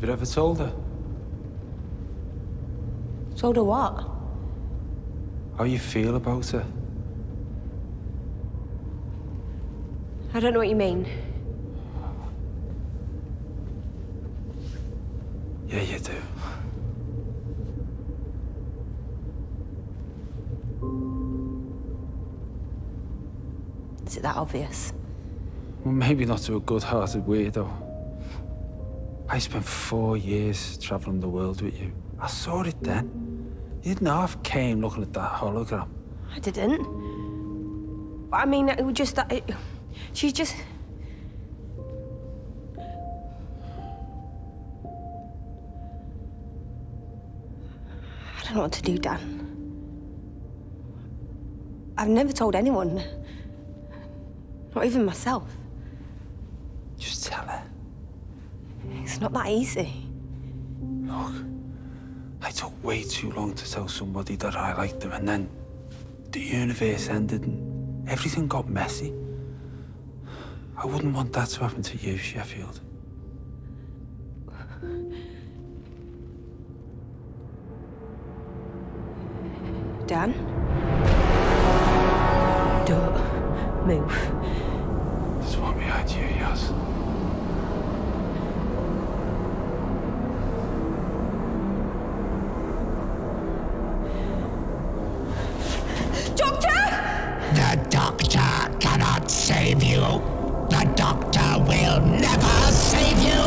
Have you ever told her? Told her what? How you feel about her? I don't know what you mean. Yeah, you do. Is it that obvious? Well, maybe not to a good-hearted weirdo. I spent 4 years travelling the world with you. I saw it then. You didn't half came looking at that hologram. I didn't. I mean, it was just that... She's just... I don't know what to do, Dan. I've never told anyone. Not even myself. Just tell her. It's not that easy. Look, I took way too long to tell somebody that I liked them, and then the universe ended and everything got messy. I wouldn't want that to happen to you, Sheffield. Dan? Don't move. There's one behind you, Yaz. The doctor cannot save you. The doctor will never save you.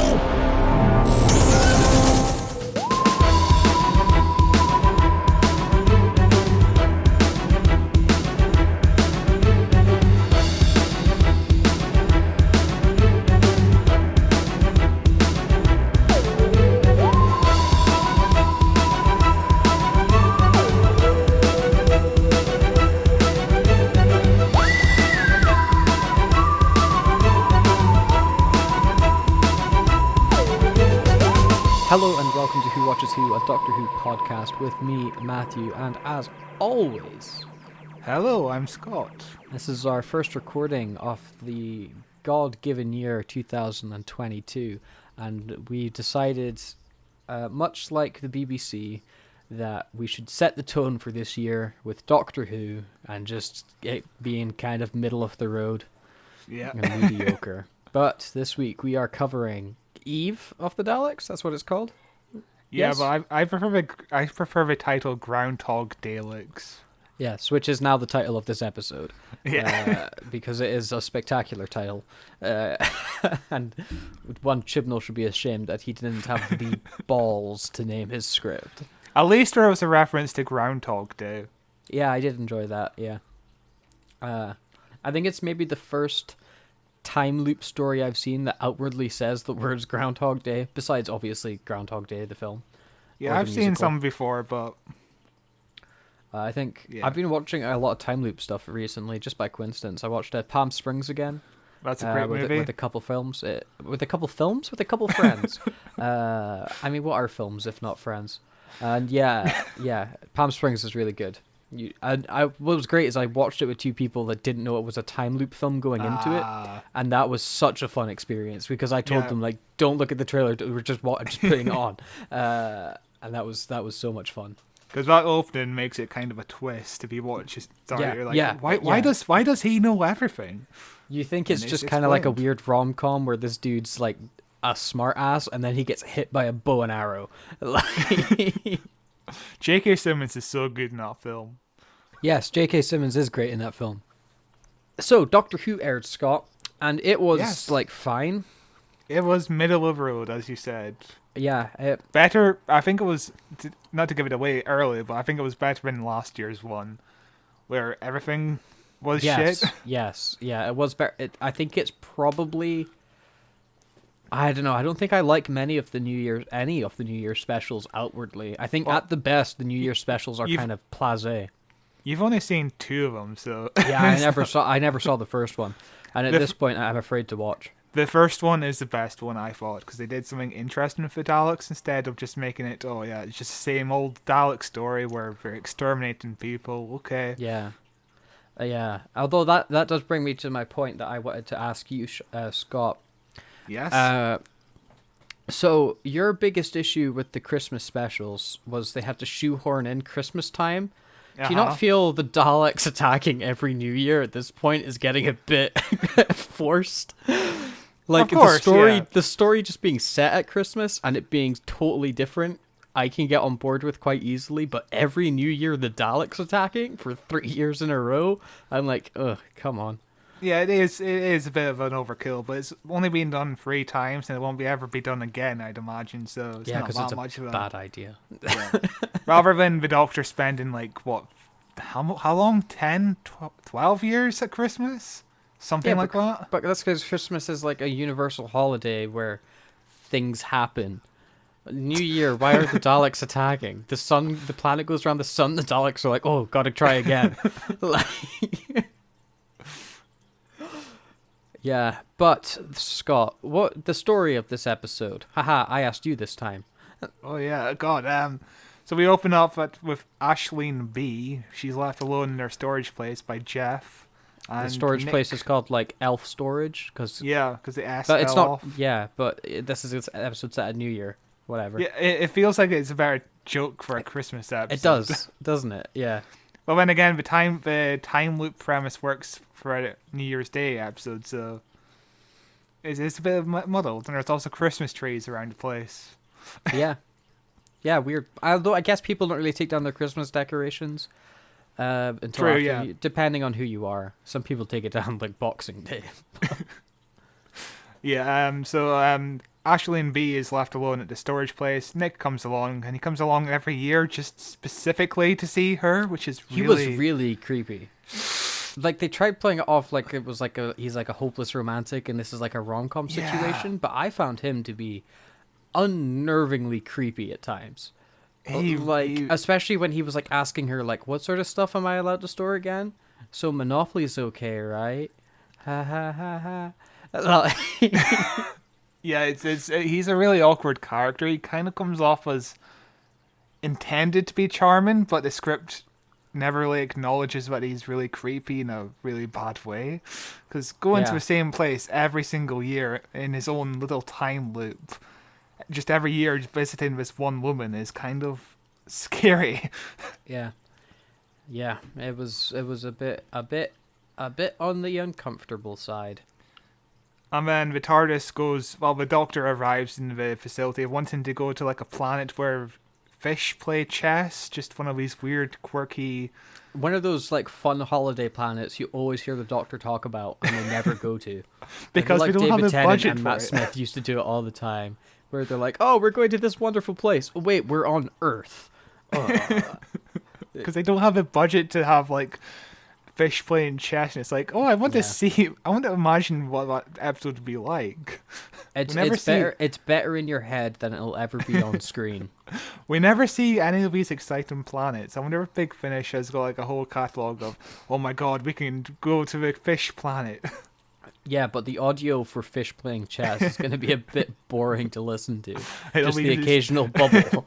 Hello and welcome to Who Watches Who, a Doctor Who podcast with me, Matthew, and as always, hello, I'm Scott. this is our first recording of the God-given year 2022, and we decided, much like the BBC, that we should set the tone for this year with Doctor Who and just it being kind of middle of the road Yeah. and mediocre. But this week we are covering Eve of the Daleks, that's what it's called? Yeah, Yes? but I prefer the title Groundhog Daleks. Yes, which is now the title of this episode. Yeah. Because it is a spectacular title. And one Chibnall should be ashamed that he didn't have the balls to name his script. At least there was a reference to Groundhog Day. Yeah, I did enjoy that, yeah. I think it's maybe the first time loop story I've seen that outwardly says the words Groundhog Day, besides obviously Groundhog Day, the film. Yeah, Or I've the seen musical. some before, but I think Yeah. I've been watching a lot of time loop stuff recently, just by coincidence. I watched Palm Springs again. that's a great with, movie. with a couple films, with a couple films, with a couple friends. I mean, what are films if not friends? And yeah, Palm Springs is really good. What was great is I watched it with two people that didn't know it was a time loop film going into it, and that was such a fun experience because I told Yeah. them like, don't look at the trailer, we're just putting it on, and that was so much fun. Because that opening makes it kind of a twist if you watch it. Yeah, You're like, yeah, why yeah. why does he know everything? You think it's And just it's kind of like a explained. weird rom-com where this dude's like a smart ass and then he gets hit by a bow and arrow. Like, J.K. Simmons is so good in that film. yes, J.K. Simmons is great in that film. So, Doctor Who aired, Scott, and it was Yes. like fine. It was middle of the road, as you said. Yeah, Better, I think it was, not to give it away early, but I think it was better than last year's one, where everything was yes, shit. yes, yeah, it was better. I think it's probably. I don't know. I don't think I like any of the New Year specials outwardly. I think Well, at the best, the New Year specials are you've- kind of blasé. You've only seen 2 of them, so Yeah, I never saw the first one, and at The this point, I'm afraid to watch. the first one is the best one, I thought, because they did something interesting with the Daleks instead of just making it, oh yeah, it's just the same old Dalek story where they're exterminating people. Okay. Yeah, yeah. Although that does bring me to my point that I wanted to ask you, Scott. Yes. So your biggest issue with the Christmas specials was they had to shoehorn in Christmas time. Do you not feel the Daleks attacking every New Year at this point is getting a bit forced? Like Of course, the story just being set at Christmas and it being totally different, I can get on board with quite easily. But every New Year, the Daleks attacking for 3 years in a row, I'm like, ugh, come on. Yeah, it is. It is a bit of an overkill, but it's only been done 3 times, and it won't be ever be done again, I'd imagine. So it's Yeah, not because that it's a much of a bad idea. Rather than the Doctor spending like what, how long? 10, 12 years at Christmas, something like that. But that's because Christmas is like a universal holiday where things happen. New Year, why are the Daleks attacking? The planet goes around the sun, the Daleks are like, oh, gotta try again. Like... Yeah, but Scott, what the story of this episode? Haha, I asked you this time. Oh yeah, God. So we open up with Ashleen B. She's left alone in her storage place by Jeff. And The storage Nick. place is called like Elf Storage because Yeah, because the S but fell it's not. off. Yeah, but this is an episode set at New Year. Whatever. Yeah, it feels like it's a better joke for a Christmas episode. It does, doesn't it? Yeah. But then again, the time loop premise works for a New Year's Day episode, so it's a bit muddled. And there's also Christmas trees around the place. Yeah. Yeah, weird. Although I guess people don't really take down their Christmas decorations until True, after yeah. depending on who you are. Some people take it down like Boxing Day. Yeah. So Ashleen B is left alone at the storage place. Nick comes along, and he comes along every year just specifically to see her, which is really... He was really creepy. Like they tried playing it off like it was like he's like a hopeless romantic and this is like a rom-com Yeah. situation, but I found him to be unnervingly creepy at times. Especially when he was like asking her like, what sort of stuff am I allowed to store again? So Monopoly's okay, right? Ha ha ha ha. Yeah, he's a really awkward character. He kind of comes off as intended to be charming, but the script never really acknowledges that he's really creepy in a really bad way. Because going to Yeah. the same place every single year in his own little time loop, just every year visiting this one woman is kind of scary. Yeah. Yeah, it was a bit on the uncomfortable side. And then the TARDIS goes, well, the Doctor arrives in the facility wanting to go to like a planet where fish play chess, just one of these weird, quirky... One of those like fun holiday planets you always hear the Doctor talk about and they never go to. Because like we don't David have a Tennant budget and for Matt it. Smith used to do it all the time, where they're like, "Oh, we're going to this wonderful place. Oh, wait, we're on Earth." Because they don't have a budget to have like fish playing chess, and it's like, oh, I want to imagine what that episode would be like. It's better in your head than it'll ever be on screen. We never see any of these exciting planets. I wonder if Big Finish has got like a whole catalogue of, oh my god, we can go to the fish planet. Yeah, but the audio for fish playing chess is going to be a bit boring to listen to. It'll Just be the just- occasional bubble.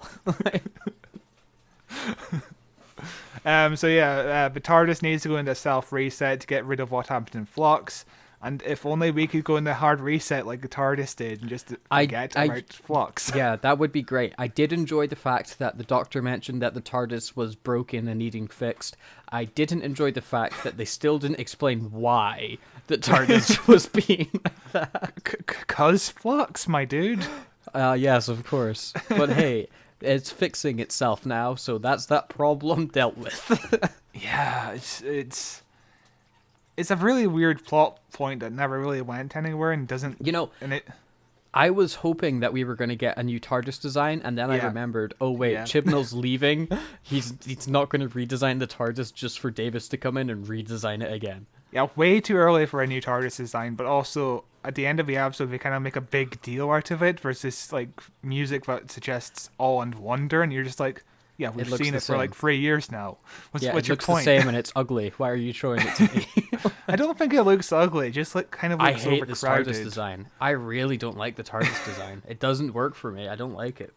The TARDIS needs to go into self-reset to get rid of what happened in Flux. And if only we could go into hard reset like the TARDIS did and just forget about Flux. Yeah, that would be great. I did enjoy the fact that the Doctor mentioned that the TARDIS was broken and needing fixed. I didn't enjoy the fact that they still didn't explain why the TARDIS was being like that. 'Cause Flux, my dude. Yes, of course. But hey, it's fixing itself now, so that's that problem dealt with. Yeah, it's a really weird plot point that never really went anywhere and doesn't... And it... I was hoping that we were going to get a new TARDIS design, and then I remembered, oh wait, Yeah. Chibnall's leaving. He's not going to redesign the TARDIS just for Davis to come in and redesign it again. Yeah, way too early for a new TARDIS design, but also at the end of the episode they kind of make a big deal out of it versus like music that suggests awe and wonder, and you're just like, yeah, we've looks seen the it for like same. 3 years now. What's It your looks point? the same and it's ugly. Why are you showing it to me? I don't think it looks ugly. It just like kind of I looks hate this overcrowded. TARDIS design. I really don't like the TARDIS design. It doesn't work for me. I don't like it.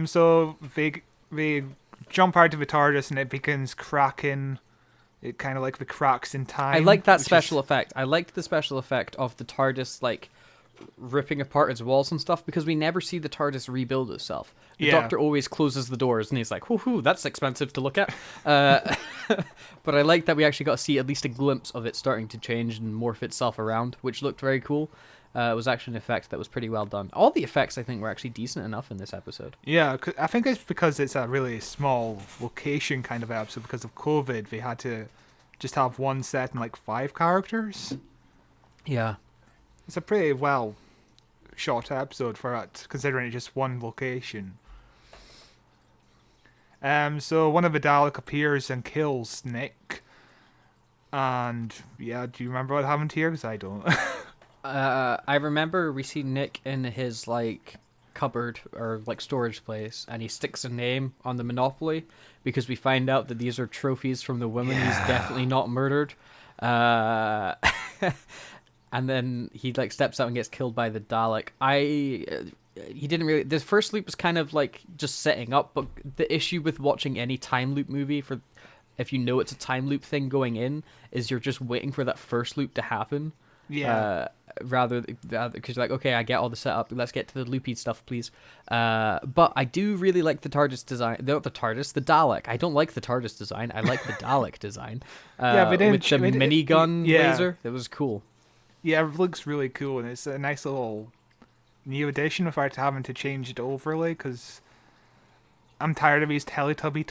So they jump out of the TARDIS and it begins cracking. It kind of like the cracks in time. I like that which special effect. I liked the special effect of the TARDIS like ripping apart its walls and stuff, because we never see the TARDIS rebuild itself. The Yeah. Doctor always closes the doors, and he's like, "Whoo, that's expensive to look at." But I like that we actually got to see at least a glimpse of it starting to change and morph itself around, which looked very cool. It was actually an effect that was pretty well done. All the effects, I think, were actually decent enough in this episode. Yeah, I think it's because it's a really small location kind of episode. Because of COVID, they had to just have one set and like 5 characters. Yeah. It's a pretty well shot episode for it, considering it's just one location. So one of the Dalek appears and kills Nick. And yeah, do you remember what happened here? Because I don't. I remember we see Nick in his like cupboard or like storage place, and he sticks a name on the Monopoly because we find out that these are trophies from the women he's definitely not murdered. And then he like steps out and gets killed by the Dalek. He didn't really. The first loop was kind of like just setting up, but the issue with watching any time loop movie, for if you know it's a time loop thing going in, is you're just waiting for that first loop to happen. Yeah. Rather because you're like, okay, I get all the setup, let's get to the loopy stuff, please. But I do really like the TARDIS design. The Dalek. I don't like the TARDIS design. I like the Dalek design. Yeah, but with the minigun laser, it was cool. Yeah, it looks really cool, and it's a nice little new addition without having to change it overly. Because I'm tired of these Teletubby.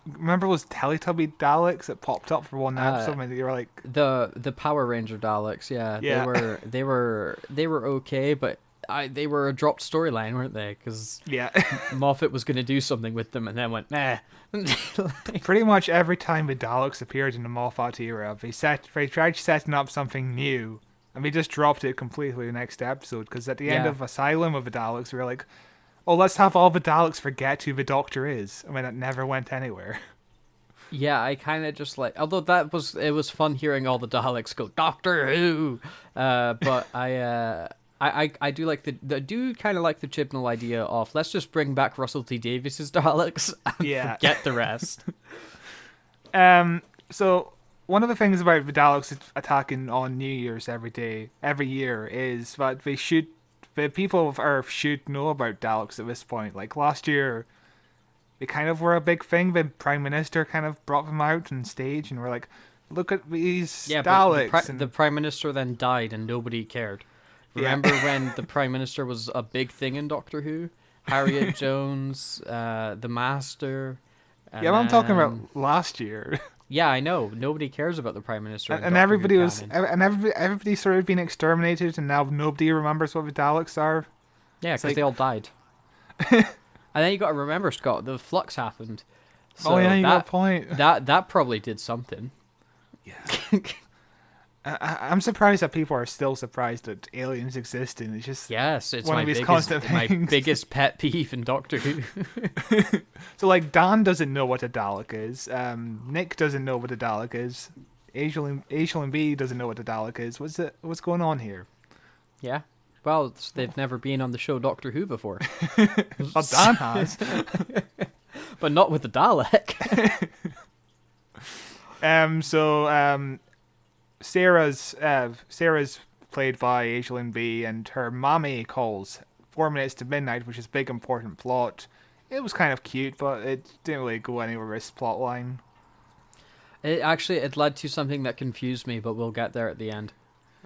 Remember those Teletubby Daleks that popped up for one episode, and they were like the Power Ranger Daleks. Yeah. They were okay, but they were a dropped storyline, weren't they? Because Moffat was going to do something with them, and then went nah. Pretty much every time the Daleks appeared in the Moffat era, they tried setting up something new, and they just dropped it completely the next episode. Because at the end of Asylum of the Daleks, we were like, oh, let's have all the Daleks forget who the Doctor is. I mean, it never went anywhere. Yeah, I kind of just like, although it was fun hearing all the Daleks go Doctor Who, but I do like kind of like the Chibnall idea of let's just bring back Russell T Davies's Daleks and forget the rest. So one of the things about the Daleks attacking on New Year's every year is that the people of Earth should know about Daleks at this point. Like last year, they kind of were a big thing. The Prime Minister kind of brought them out on stage, and we're like, look at these Daleks. But the Prime Minister then died, and nobody cared. Remember when the Prime Minister was a big thing in Doctor Who? Harriet Jones, the Master. Yeah, I'm talking about last year. Yeah, I know. Nobody cares about the Prime Minister. And everybody sort of been exterminated, and now nobody remembers what the Daleks are. Yeah, because they all died. And then you got to remember, Scott, the flux happened. So you got a point. That probably did something. Yeah. I'm surprised that people are still surprised that aliens exist, and it's just it's one of these constant things. My biggest pet peeve in Doctor Who. So like Dan doesn't know what a Dalek is. Nick doesn't know what a Dalek is. Aisling B doesn't know what a Dalek is. What's going on here? Yeah. Well, they've never been on the show Doctor Who before. Well, Dan has. But not with the Dalek. Sarah's played by Aisling B, and her mommy calls 4 minutes to midnight, which is a big important plot. It was kind of cute, but it didn't really go anywhere with this plot line. It led to something that confused me, but we'll get there at the end.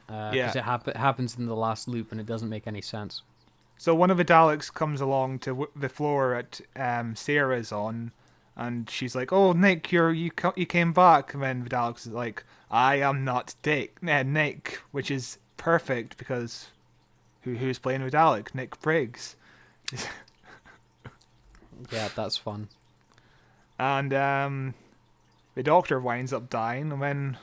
Because it happens in the last loop, and it doesn't make any sense. So one of the Daleks comes along to the floor at Sarah's on, and she's like, "Oh, Nick, you came back." And then the Daleks is like, "I am not Nick," which is perfect because who's playing with Dalek? Nick Briggs. Yeah, that's fun. And the Doctor winds up dying, and when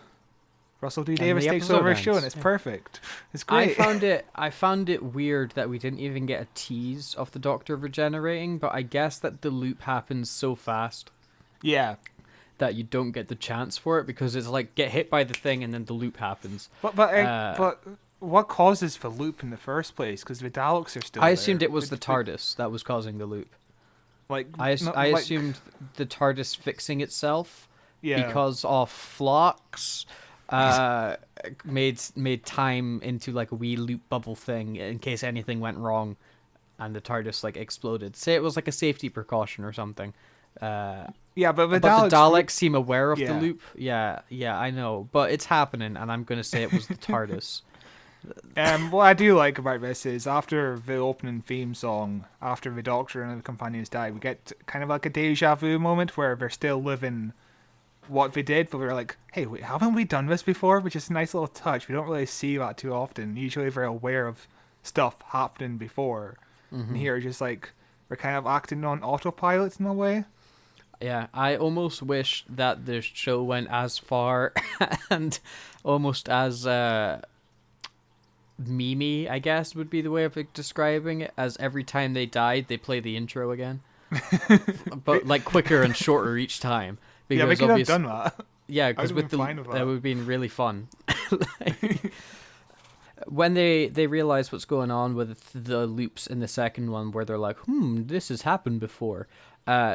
Russell T Davies takes over his show, and it's perfect. It's great. I found it weird that we didn't even get a tease of the Doctor regenerating, but I guess that the loop happens so fast. Yeah. That you don't get the chance for it, because it's like get hit by the thing and then the loop happens. But what causes the loop in the first place? Because the Daleks are still. I assumed it was the TARDIS that was causing the loop. I assumed the TARDIS fixing itself because of flux, made time into like a wee loop bubble thing in case anything went wrong, and the TARDIS like exploded. Say it was like a safety precaution or something. Yeah, but The Daleks seem aware of the Yeah. loop. Yeah, I know, but it's happening, and I'm gonna say it was the TARDIS. What I do like about this is after the opening theme song, after the Doctor and the companions die, we get kind of like a deja vu moment where they're still living what they did, but we're like, hey, wait, haven't we done this before? Which is a nice little touch. We don't really see that too often. Usually they're aware of stuff happening before. And here, just like, we're kind of acting on autopilot in a way. Yeah, I almost wish that the show went as far and almost as memey, I guess would be the way of describing it, as every time they died, they play the intro again. But like quicker and shorter each time. Yeah, we Because could have done that. Yeah, because I'd with have the been fine with that that. would have been really fun. When they realize what's going on with the loops in the second one, where they're like, this has happened before.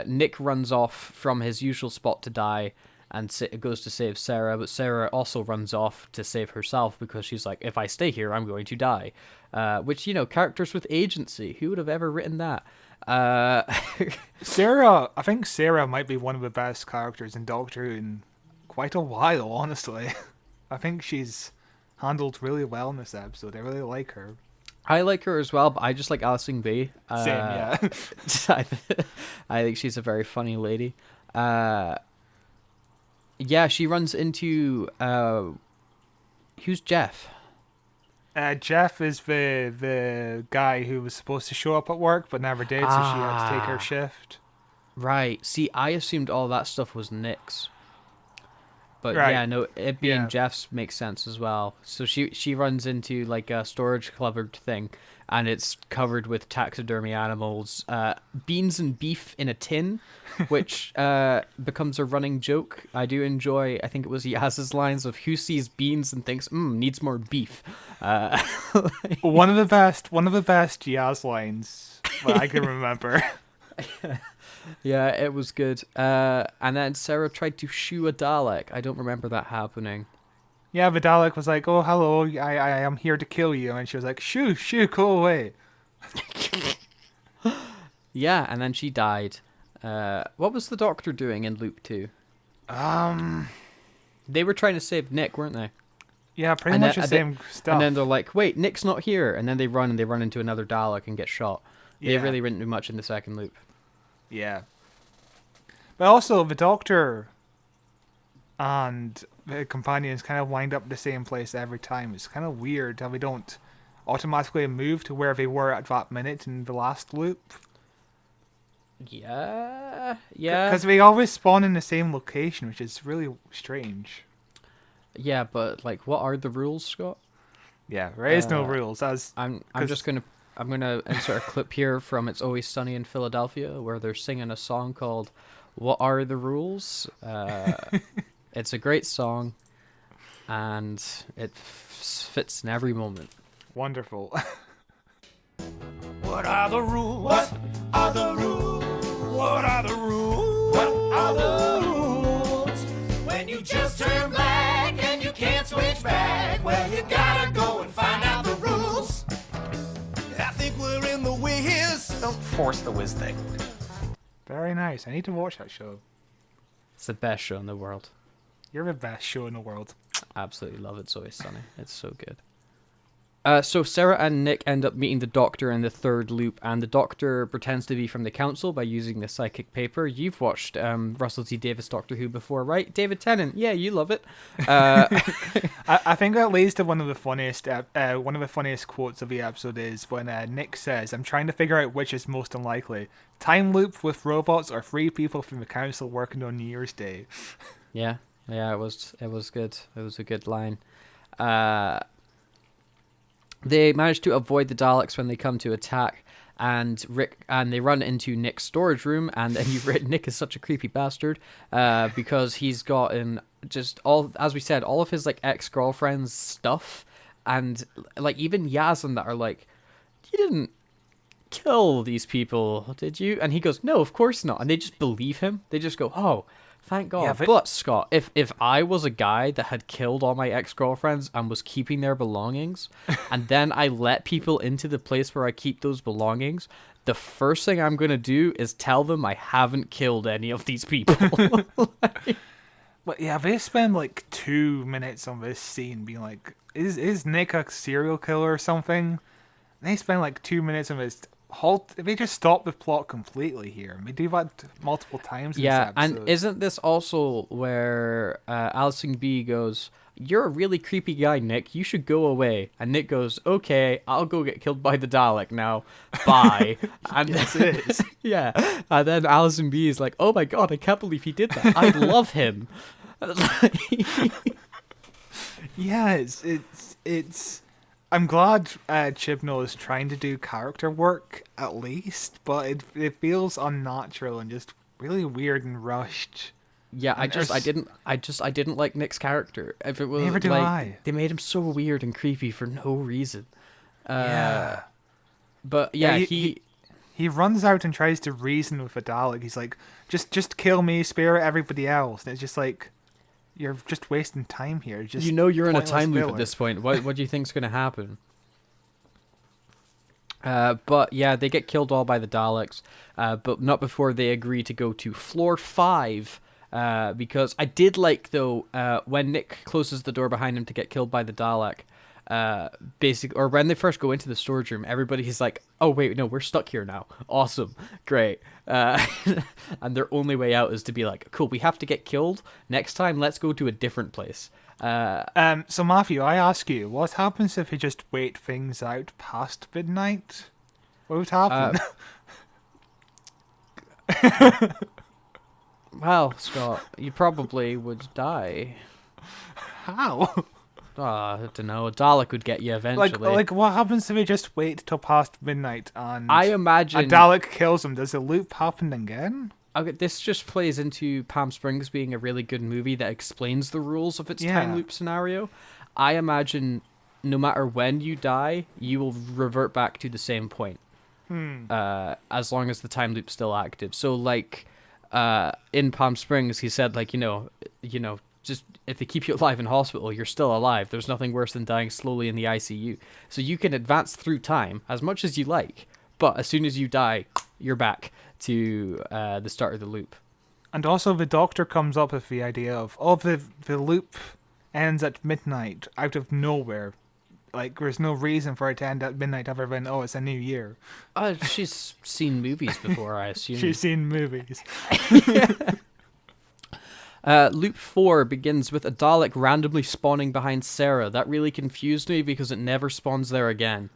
Nick runs off from his usual spot to die and goes to save Sarah, but Sarah also runs off to save herself because she's like, if I stay here, I'm going to die. Which, characters with agency, who would have ever written that? Sarah, I think Sarah might be one of the best characters in Doctor Who in quite a while, honestly. I think she's handled really well in this episode. I really like her. I like her as well, but I just like Alison B. Same, yeah. I think she's a very funny lady. Yeah, she runs into who's Jeff? Jeff is the guy who was supposed to show up at work but never did, so she had to take her shift. Right. See, I assumed all that stuff was Nick's. But Right. yeah, no, it being Yeah. Jeff's makes sense as well. So she runs into like a storage cupboard thing, and it's covered with taxidermy animals, beans and beef in a tin, which becomes a running joke. I do enjoy. I think it was Yaz's lines of "Who sees beans and thinks, needs more beef." One of the best Yaz lines that I can remember. Yeah, it was good. And then Sarah tried to shoo a Dalek. I don't remember that happening. Yeah, the Dalek was like, "Oh, hello, I am here to kill you," and she was like, "Shoo, go away." Yeah, and then she died. What was the Doctor doing in Loop 2? They were trying to save Nick, weren't they? Yeah, pretty And much then- the same stuff. And then they're like, wait, Nick's not here. And then they run into another Dalek and get shot. They Yeah. really didn't do much in the second loop. Yeah. But also, the Doctor and the companions kind of wind up the same place every time. It's kind of weird how we don't automatically move to where they were at that minute in the last loop. Yeah. Because they always spawn in the same location, which is really strange. Yeah, but like, what are the rules, Scott? Yeah, there is no rules. I'm 'cause- just gonna insert a clip here from It's Always Sunny in Philadelphia, where they're singing a song called "What Are the Rules." It's a great song, and it fits in every moment. Wonderful. What are the rules? What are the rules? What are the rules? What are the rules? When you just turn back and you can't switch back, well, you gotta go and find out the rules. I think we're in the whiz. Don't force the whiz thing. Very nice. I need to watch that show. It's the best show in the world. You're the best show in the world. Absolutely love It's Always Sunny. It's so good. So Sarah and Nick end up meeting the Doctor in the third loop, and the Doctor pretends to be from the Council by using the psychic paper. You've watched Russell T Davies Doctor Who before, right? David Tennant. Yeah, you love it. I think that leads to one of the funniest quotes of the episode is when Nick says, "I'm trying to figure out which is most unlikely: time loop with robots or 3 people from the council working on New Year's Day." Yeah, it was good. It was a good line. They manage to avoid the Daleks when they come to attack, and they run into Nick's storage room, and then Nick is such a creepy bastard because he's gotten just all, as we said, all of his like ex-girlfriend's stuff, and like even Yaz and that are like, "You didn't kill these people, did you?" And he goes, "No, of course not." And they just believe him. They just go, "Oh, Thank God. Yeah, but Scott, if I was a guy that had killed all my ex-girlfriends and was keeping their belongings, and then I let people into the place where I keep those belongings, the first thing I'm gonna do is tell them I haven't killed any of these people. But yeah, they spend like 2 minutes on this scene being like, is Nick a serial killer or something? They spend like 2 minutes on this. They just stop the plot completely here. They do that multiple times. In Yeah, this episode. and isn't this also where Alison B goes, "You're a really creepy guy, Nick. You should go away." And Nick goes, "Okay, I'll go get killed by the Dalek now. Bye." And Yes, it is. yeah, and then Alison B is like, "Oh my God, I can't believe he did that. I love him." Yeah, it's. I'm glad Chibnall is trying to do character work at least, but it feels unnatural and just really weird and rushed. Yeah, I And didn't like Nick's character. If it was Neither do like I. they made him so weird and creepy for no reason. Yeah. But yeah, He runs out and tries to reason with the Dalek. He's like, just kill me, spare everybody else. And it's just like, you're just wasting time here. Just you're in a pointless time loop filler. at this point. What do you think's gonna happen? But yeah, they get killed all by the Daleks, but not before they agree to go to floor 5. Because I did like though when Nick closes the door behind him to get killed by the Dalek. Or when they first go into the storage room, everybody's like, "Oh wait, no, we're stuck here now. Awesome, great." And their only way out is to be like, "Cool, we have to get killed. Next time, let's go to a different place." So Matthew, I ask you, what happens if you just wait things out past midnight? What would happen? Well, Scott, you probably would die. How? I don't know. A Dalek would get you eventually. Like what happens if we just wait till past midnight and I imagine a Dalek kills him? Does the loop happen again? Okay, this just plays into Palm Springs being a really good movie that explains the rules of its time Yeah. loop scenario. I imagine no matter when you die, you will revert back to the same point. As long as the time loop's still active. So like in Palm Springs, he said like, you know, just if they keep you alive in hospital, you're still alive. There's nothing worse than dying slowly in the ICU. So you can advance through time as much as you like, but as soon as you die, you're back to the start of the loop. And also the Doctor comes up with the idea of, the loop ends at midnight out of nowhere. Like, there's no reason for it to end at midnight other than, it's a new year. She's seen movies before, I assume. She's seen movies. Loop 4 begins with a Dalek randomly spawning behind Sarah. That really confused me because it never spawns there again.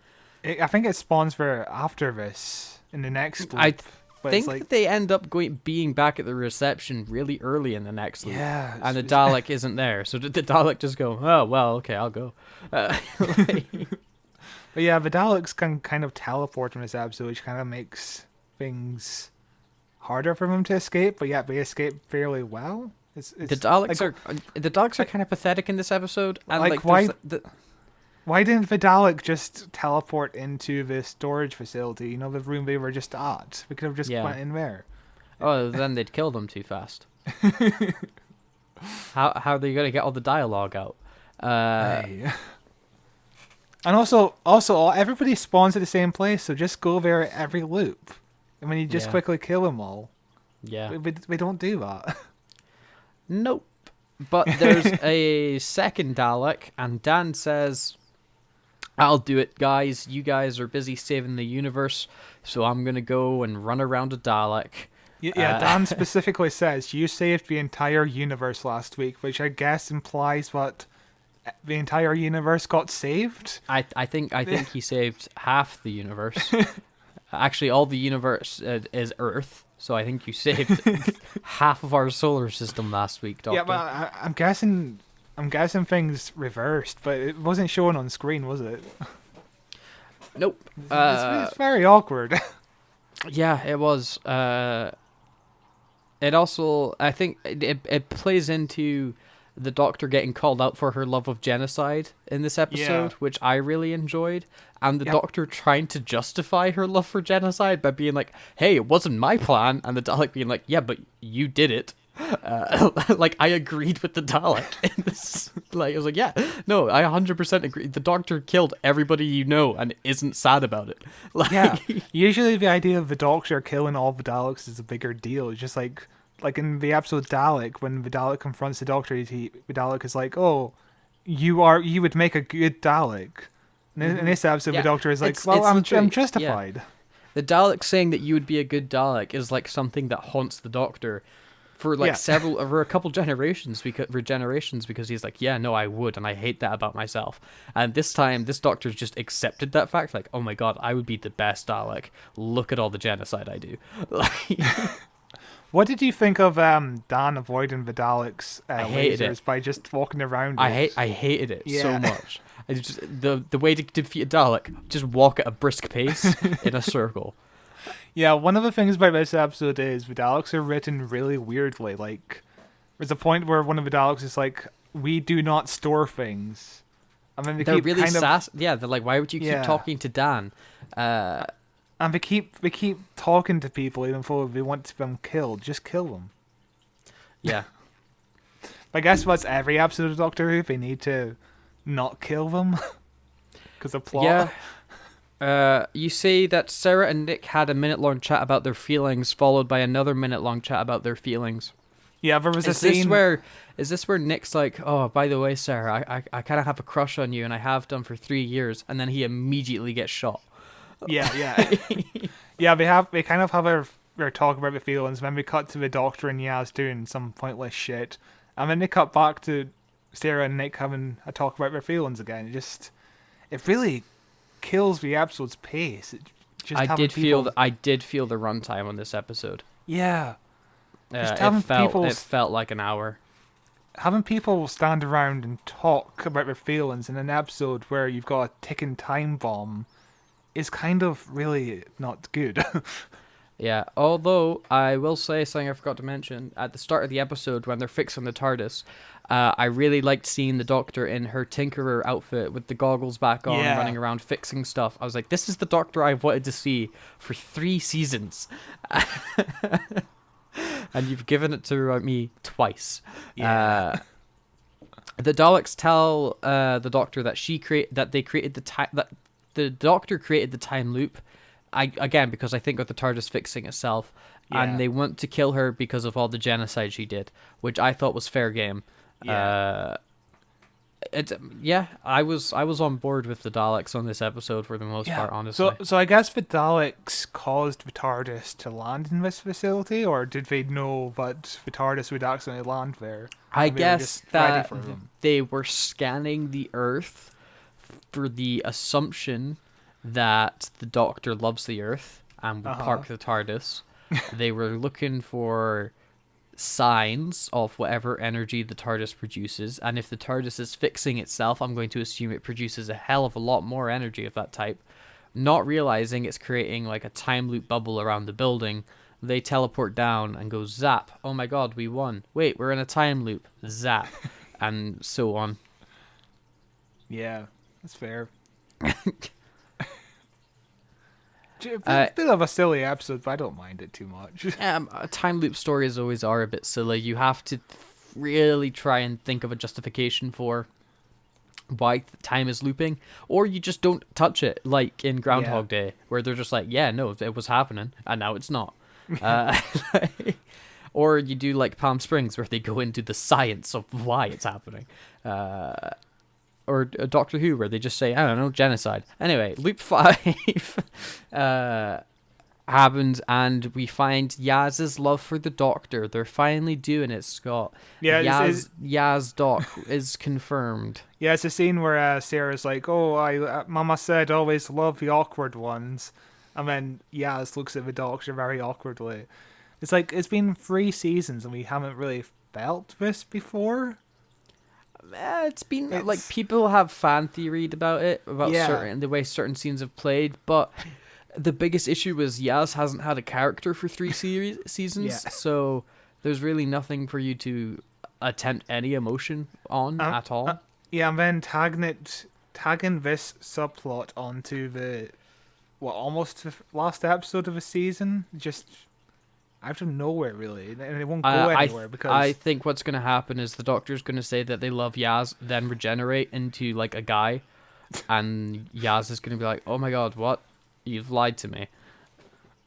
I think it spawns for after this, in the next loop. I but think it's like, that they end up being back at the reception really early in the next loop. Yeah, And the it's- Dalek isn't there. So did the Dalek just go, "Oh, well, okay, I'll go." But yeah, the Daleks can kind of teleport in this episode, which kind of makes things harder for them to escape, but yet they escape fairly well. The Daleks are kind of pathetic in this episode. And Like, like, why- there's Why didn't the Dalek just teleport into the storage facility? You know, the room they were just at. We could have just Yeah. went in there. Oh, then they'd kill them too fast. How are they gonna get all the dialogue out? Hey. And also, everybody spawns at the same place, so just go there at every loop. I mean, you just Yeah. quickly kill them all. Yeah. We don't do that. Nope. But there's a second Dalek, and Dan says, "I'll do it, guys. You guys are busy saving the universe, so I'm gonna go and run around a Dalek." Yeah, Dan specifically says, you saved the entire universe last week, which I guess implies what the entire universe got saved? I think he saved half the universe. Actually, all the universe is Earth, so I think you saved half of our solar system last week, Doctor. Yeah, but I'm guessing things reversed, but it wasn't shown on screen, was it? Nope. It's very awkward. Yeah, it was. It also, I think, it plays into the Doctor getting called out for her love of genocide in this episode, which I really enjoyed, and the Doctor trying to justify her love for genocide by being like, "Hey, it wasn't my plan," and the Dalek being like, "Yeah, but you did it." Like, I agreed with the Dalek in this. Like, I was like, yeah, no, I 100% agree. The Doctor killed everybody you know and isn't sad about it. Like, Yeah. Usually the idea of the Doctor killing all the Daleks is a bigger deal. It's just like in the episode Dalek, when the Dalek confronts the Doctor, the Dalek is like, "Oh, you would make a good Dalek." And in this episode, Yeah, the Doctor is like, it's "Well, I'm literally- justified." the Dalek saying that you would be a good Dalek is like something that haunts the Doctor for like Yeah. for a couple generations because he's like, yeah, no, I would, and I hate that about myself. And this time, this Doctor's just accepted that fact, like, oh my god, I would be the best Dalek. Look at all the genocide I do. Like, What did you think of Dan avoiding the Daleks' hated lasers it. by just walking around? I it? hated it so Yeah. much. It's just the way to defeat a Dalek, just walk at a brisk pace in a circle. Yeah, one of the things about this episode is the Daleks are written really weirdly. Like, there's a point where one of the Daleks is like, "We do not store things," and then they They're keep really kind of, sass. Yeah, they're like, why would you keep Yeah. talking to Dan? and they keep talking to people even though they want them killed. Just kill them. Yeah. I guess that's every episode of Doctor Who. They need to not kill them because of plot. Yeah. You say that Sarah and Nick had a minute-long chat about their feelings, followed by another minute-long chat about their feelings. Yeah, there was a Is scene this where Nick's like, oh, by the way, Sarah, I kind of have a crush on you, and I have done for 3 years, and then he immediately gets shot. Yeah. Yeah, they kind of have their talk about the feelings. Then we cut to the Doctor and Yaz doing some pointless shit, and then they cut back to Sarah and Nick having a talk about their feelings again. It really kills the episode's pace. I did feel the runtime on this episode. Yeah. Just It having it felt like an hour. Having people stand around and talk about their feelings in an episode where you've got a ticking time bomb is kind of really not good. Yeah, although I will say something I forgot to mention at the start of the episode when they're fixing the TARDIS. I really liked seeing the Doctor in her Tinkerer outfit with the goggles back on, Yeah. running around fixing stuff. I was like, this is the Doctor I've wanted to see for 3 seasons. And you've given it to me twice. Yeah. The Daleks tell the Doctor that they created that the Doctor created the time loop. Again, because I think of the TARDIS fixing itself, Yeah. and they want to kill her because of all the genocide she did, which I thought was fair game. Yeah. I was on board with the Daleks on this episode for the most part, honestly. So I guess the Daleks caused the TARDIS to land in this facility, or did they know that the TARDIS would accidentally land there? I and they were guess just ready that for them? they were scanning the Earth for the assumption that the Doctor loves the Earth and would park the TARDIS. They were looking for signs of whatever energy the TARDIS produces, and if the TARDIS is fixing itself, I'm going to assume it produces a hell of a lot more energy of that type. Not realizing it's creating like a time loop bubble around the building, they teleport down and go zap. Oh my god, we won. Wait, we're in a time loop. Zap. And so on. Yeah, that's fair. It's a bit of a silly episode, but I don't mind it too much. Time loop stories always are a bit silly. You have to really try and think of a justification for why time is looping, or you just don't touch it, like in Groundhog Day, where they're just like, yeah, no, it was happening, and now it's not. Or you do like Palm Springs, where they go into the science of why it's happening. Or Doctor Who, where they just say, I don't know, genocide. Anyway, Loop 5 happens, and we find Yaz's love for the Doctor. They're finally doing it, Scott. Yeah, Yaz Doc is confirmed. Yeah, it's a scene where Sarah's like, "Oh, Mama said always love the awkward ones," and then Yaz looks at the Doctor very awkwardly. It's like it's been 3 seasons and we haven't really felt this before. It's been like people have fan theoried about it, about the way certain scenes have played, but the biggest issue was Yaz hasn't had a character for 3 seasons, so there's really nothing for you to attempt any emotion on at all. Yeah, and then tagging this subplot onto the almost the last episode of a season, just out of nowhere, really, and it won't go anywhere because I think what's going to happen is the Doctor's going to say that they love Yaz, then regenerate into like a guy, and Yaz is going to be like, "Oh my God, what? You've lied to me."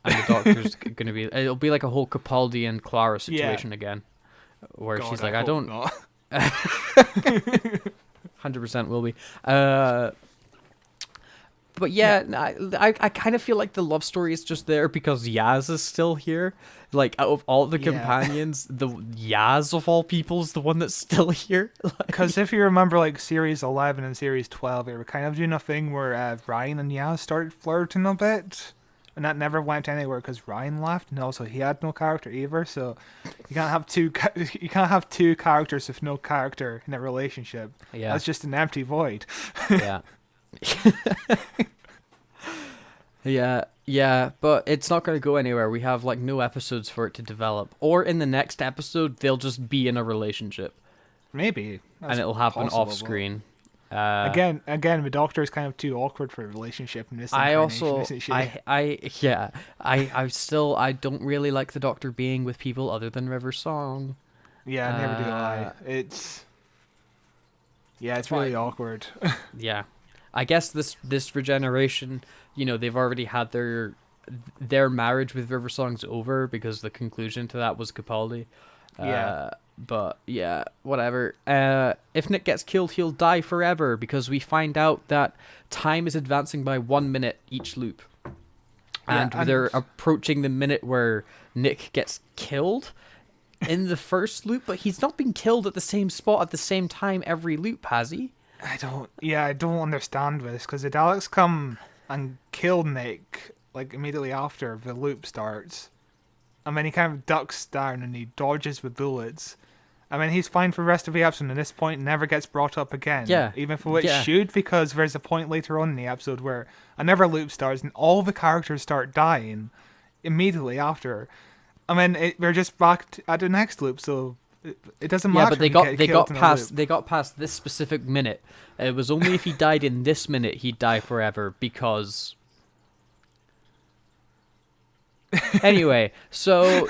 And the Doctor's going to be, it'll be like a whole Capaldi and Clara situation again, where God, she's like, I "I don't." not. 100% will be. But yeah, I kind of feel like the love story is just there because Yaz is still here. Like, out of all the companions, the Yaz of all people is the one that's still here. Because if you remember, like, Series 11 and Series 12, they were kind of doing a thing where Ryan and Yaz started flirting a bit. And that never went anywhere because Ryan left, and also he had no character either. So you can't have two characters with no character in a relationship. Yeah, that's just an empty void. Yeah. yeah, but it's not going to go anywhere. We have like no episodes for it to develop, or in the next episode they'll just be in a relationship, maybe, and it'll happen possible, off screen. Again, the Doctor is kind of too awkward for a relationship in this incarnation, isn't she? I don't really like the Doctor being with people other than River Song. Yeah, never do I. It's really awkward. Yeah, I guess this regeneration, they've already had their marriage with River Song's over because the conclusion to that was Capaldi. But yeah, whatever. If Nick gets killed, he'll die forever because we find out that time is advancing by 1 minute each loop. And they're approaching the minute where Nick gets killed in the first loop, but he's not been killed at the same spot at the same time every loop, has he? I don't understand this because the Daleks come and kill Nick like immediately after the loop starts. And then he kind of ducks down and he dodges with bullets. And then he's fine for the rest of the episode, and at this point never gets brought up again. Yeah. Even though it should, because there's a point later on in the episode where another loop starts and all the characters start dying immediately after. I mean, we're just back at the next loop, so it doesn't matter. Yeah, but they got past this specific minute. It was only if he died in this minute he'd die forever because. Anyway, so.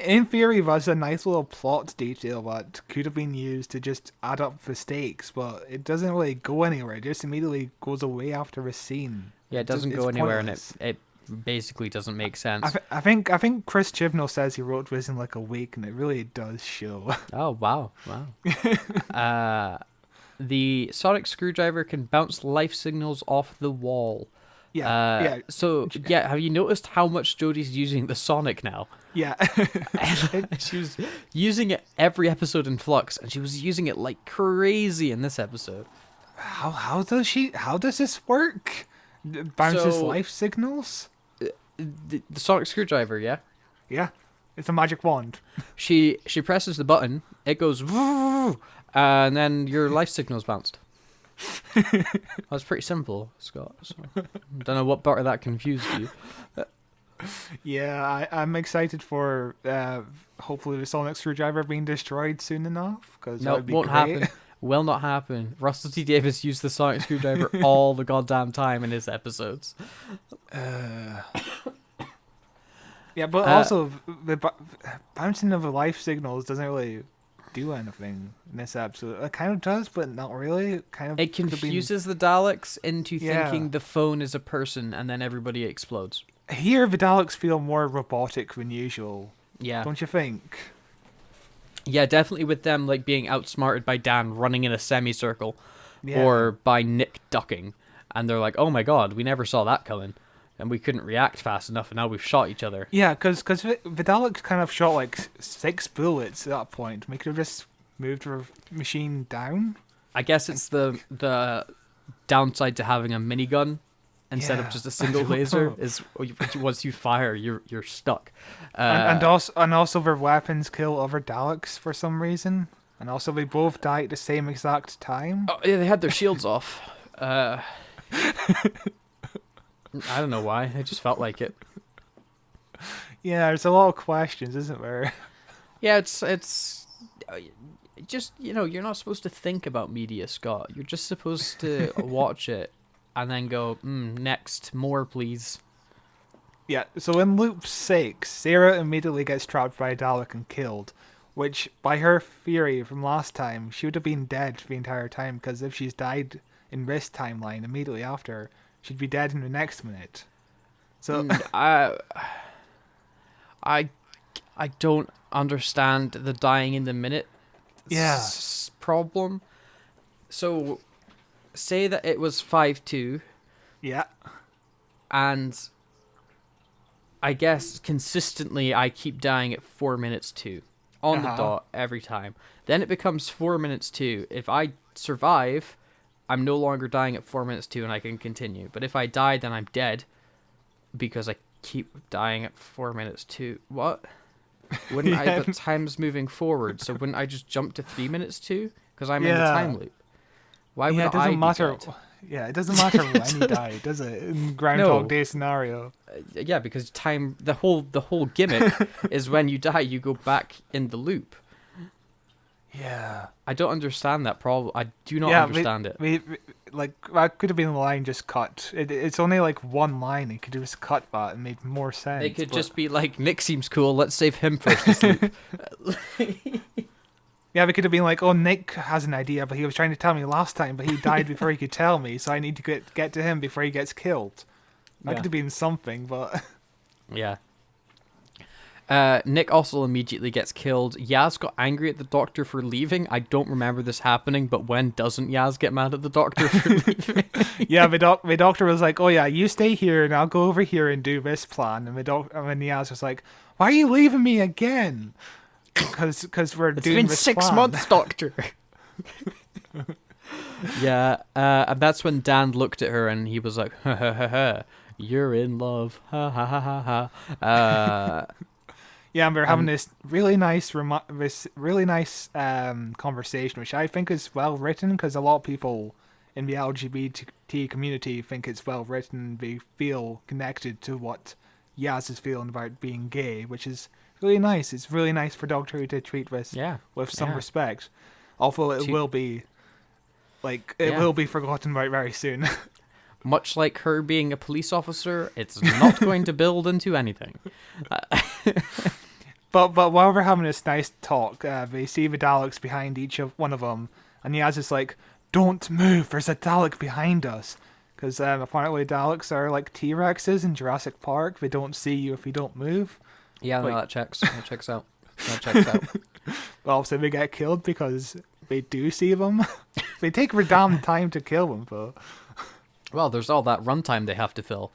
In theory, that's a nice little plot detail that could have been used to just add up the stakes, but it doesn't really go anywhere. It just immediately goes away after a scene. Yeah, it doesn't go anywhere, and it basically doesn't make sense. I think Chris Chibnall says he wrote this in like a week, and it really does show. Oh wow! The sonic screwdriver can bounce life signals off the wall. Yeah. So have you noticed how much Jodie's using the sonic now? Yeah. She was using it every episode in Flux, and she was using it like crazy in this episode. How does this work? Bounces life signals? The sonic screwdriver, yeah? Yeah. It's a magic wand. She presses the button, it goes and then your life signal's bounced. That's pretty simple, Scott. So, don't know what part of that confused you. Yeah, I'm excited for hopefully the sonic screwdriver being destroyed soon enough. No, won't happen. Will not happen. Russell T Davies used the sonic screwdriver all the goddamn time in his episodes. Yeah, but also the bouncing of the life signals doesn't really do anything in this episode. It kind of does, but not really. It confuses the Daleks into thinking the phone is a person, and then everybody explodes. Here, the Daleks feel more robotic than usual. Yeah, don't you think? Yeah, definitely with them like being outsmarted by Dan running in a semicircle, or by Nick ducking, and they're like, "Oh my god, we never saw that coming." And we couldn't react fast enough, and now we've shot each other. Yeah, because the Daleks kind of shot like 6 bullets at that point. We could have just moved our machine down. I guess it's the downside to having a minigun instead of just a single laser is once you fire, you're stuck. And also their weapons kill other Daleks for some reason. And also they both die at the same exact time. Oh, yeah, they had their shields off. I don't know why. I just felt like it. Yeah, there's a lot of questions, isn't there? Yeah, it's just, you're not supposed to think about media, Scott. You're just supposed to watch it and then go, next, more, please. Yeah, so in loop 6, Sarah immediately gets trapped by a Dalek and killed, which, by her theory from last time, she would have been dead the entire time, because if she's died in this timeline immediately after, she'd be dead in the next minute. So I don't understand the dying in the minute problem. So, say that it was 5-2, yeah. and I guess consistently I keep dying at 4 minutes 2 on the dot every time. Then it becomes 4 minutes 2. If I survive, I'm no longer dying at 4 minutes 2 and I can continue. But if I die, then I'm dead because I keep dying at 4 minutes 2. What? Wouldn't I? But time's moving forward, so wouldn't I just jump to 3 minutes 2? Because I'm in the time loop. Why would it doesn't I be matter. dead? Yeah, it doesn't matter when you die, does it? In Groundhog Day scenario. Yeah, because time, the whole gimmick is when you die, you go back in the loop. Yeah. I don't understand that problem. I do not understand it. Like, that could have been a line just cut. It's only like one line. It could have just cut that and made more sense. They could just be like, Nick seems cool, let's save him first this loop. Yeah, we could have been like, oh, Nick has an idea, but he was trying to tell me last time, but he died before he could tell me, so I need to get to him before he gets killed. That could have been something, but... Yeah. Nick also immediately gets killed. Yaz got angry at the Doctor for leaving. I don't remember this happening, but when doesn't Yaz get mad at the Doctor for leaving? Yeah, the Doctor was like, oh yeah, you stay here and I'll go over here and do this plan. And then Yaz was like, why are you leaving me again? Because we're doing this plan. It's been 6 months, Doctor. Yeah, and that's when Dan looked at her and he was like, ha ha ha ha, you're in love, ha ha ha ha ha. Yeah, and we're having this really nice conversation, which I think is well written, because a lot of people in the LGBT community think it's well written. They feel connected to what Yaz is feeling about being gay, which is really nice. It's really nice for Doctor Who to treat this with some respect, although it will be will be forgotten about very soon. Much like her being a police officer, it's not going to build into anything. But while we're having this nice talk, they see the Daleks behind each of one of them, and Yaz is like, "Don't move! There's a Dalek behind us." Because apparently Daleks are like T-Rexes in Jurassic Park. They don't see you if you don't move. Yeah, no, that checks. That checks out. That checks out. But also they get killed because they do see them. They take their damn time to kill them, though. Well, there's all that runtime they have to fill.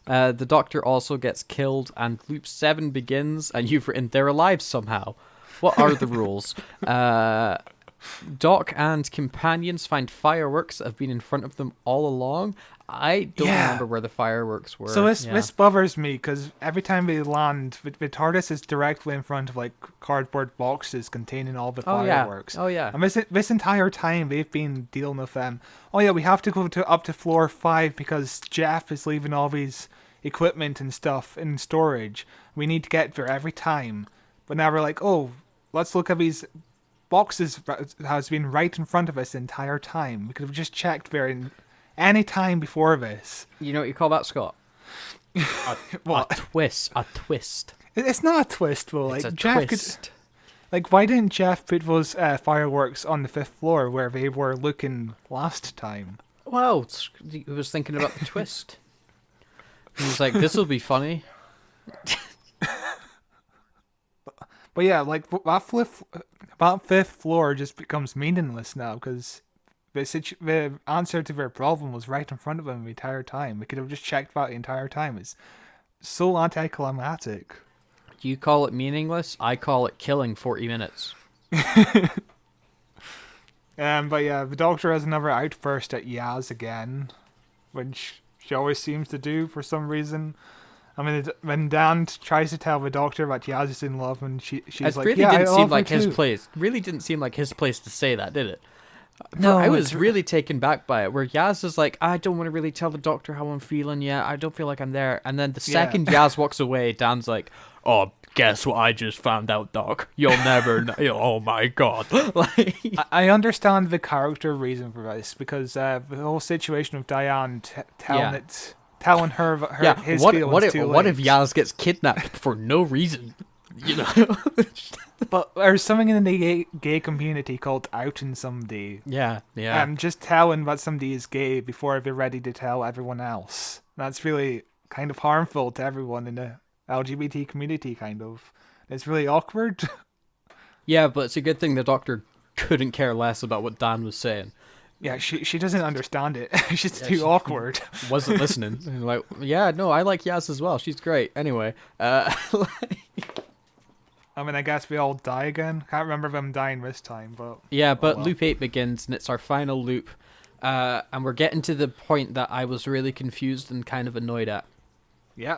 The Doctor also gets killed, and Loop 7 begins, and you've written, they're alive somehow. What are the rules? Doc and companions find fireworks that have been in front of them all along. I don't remember where the fireworks were. So this bothers me, because every time we land, the TARDIS is directly in front of like cardboard boxes containing all the fireworks. Oh yeah. And this entire time they've been dealing with them. Oh yeah, we have to go up to floor 5 because Jeff is leaving all these equipment and stuff in storage. We need to get there every time. But now we're like, oh, let's look at these boxes that has been right in front of us the entire time. We could have just checked there in any time before this. You know what you call that, Scott? What? A twist. A twist. It's not a twist, though. It's like a Jeff twist. why didn't Jeff put those fireworks on the 5th floor where they were looking last time? Well, he was thinking about the twist. He was like, "This will be funny." But yeah, like that 5th floor just becomes meaningless now, because the answer to their problem was right in front of them the entire time. We could have just checked that the entire time. It's so anticlimactic. You call it meaningless. I call it killing 40 minutes. But yeah, the Doctor has another outburst at Yaz again, which she always seems to do for some reason. I mean, when Dan tries to tell the Doctor that Yaz is in love, and she's like, really "Yeah, didn't I seem love like her his too." place. Really didn't seem like his place to say that, did it? No, I was really taken back by it. Where Yaz is like, "I don't want to really tell the Doctor how I'm feeling yet. I don't feel like I'm there." And then the second Yaz walks away, Dan's like, "Oh, guess what I just found out, Doc? You'll never know." Oh my god! Like, I understand the character reason for this, because the whole situation of Diane telling it telling her his what feelings too what late. if Yaz gets kidnapped for no reason? You know. But there's something in the gay community called outing somebody. Yeah. Just telling that somebody is gay before they're ready to tell everyone else. That's really kind of harmful to everyone in the LGBT community, kind of. It's really awkward. Yeah, but it's a good thing the doctor couldn't care less about what Dan was saying. Yeah, she doesn't understand it. She's too awkward. Wasn't listening. And like, yeah, no, I like Yaz as well. She's great. Anyway, I mean, I guess we all die again. Can't remember them dying this time, but... yeah, but well. loop 8 begins, and it's our final loop. And we're getting to the point that I was really confused and kind of annoyed at. Yeah.